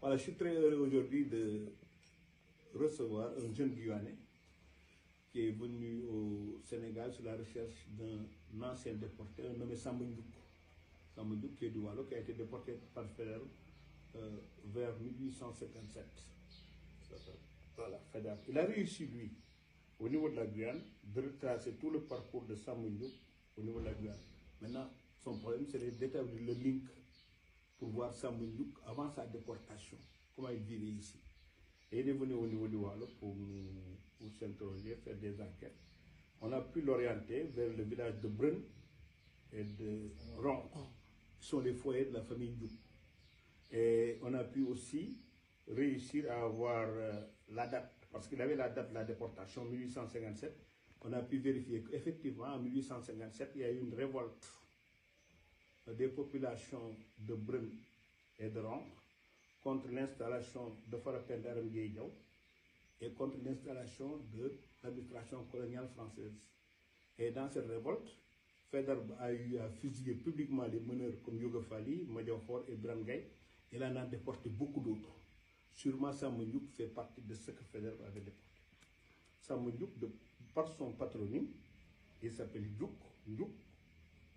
Voilà, je suis très heureux aujourd'hui de recevoir un jeune Guyanais qui est venu au Sénégal sur la recherche d'un ancien déporté, nommé Samba Ndiouk. Samba Ndiouk qui est du Waalo, qui a été déporté par Faidherbe vers 1857. Voilà, Faidherbe. Il a réussi, lui, au niveau de la Guyane, de retracer tout le parcours de Samba Ndiouk au niveau de la Guyane. Maintenant, son problème, c'est d'établir le link pour voir Samba Ndiouk avant sa déportation, comment il vivait ici. Et il est venu au niveau du Waalo pour nous s'interroger, faire des enquêtes. On a pu l'orienter vers le village de Brun et de Ronk, qui sont les foyers de la famille Ndiouk. Et on a pu aussi réussir à avoir la date, parce qu'il avait la date de la déportation, 1857. On a pu vérifier qu'effectivement, en 1857, il y a eu une révolte des populations de Brun et de Ronk contre l'installation de Farapenda Aram et contre l'installation de l'administration coloniale française. Et dans cette révolte, Faidherbe a eu à fusiller publiquement les meneurs comme Yoga Fali, Madiakhor et Brangay. Il en a déporté beaucoup d'autres. Sûrement Samba Ndiouk fait partie de ce que Faidherbe avait déporté. Samba Ndiouk, par son patronyme, il s'appelle Ndiouk. Ndiouk,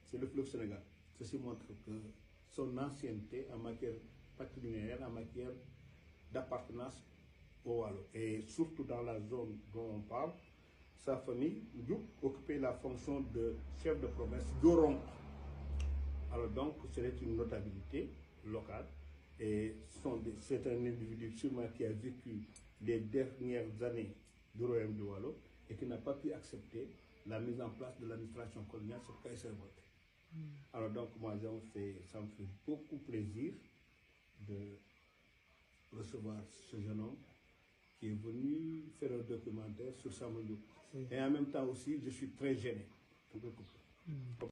c'est le fleuve Sénégal. Ceci montre que son ancienneté en matière patrimoniale, en matière d'appartenance au Waalo. Et surtout dans la zone dont on parle, sa famille, Ndiouk, occupait la fonction de chef de province d'Oronk. Alors donc, c'est une notabilité locale. Et c'est un individu sûrement qui a vécu les dernières années du royaume du Waalo et qui n'a pas pu accepter la mise en place de l'administration coloniale sur laquelle il s'est voté. Alors donc, moi, ça me fait beaucoup plaisir de recevoir ce jeune homme qui est venu faire un documentaire sur Samba Ndiouk. Et en même temps aussi, je suis très gêné. Comme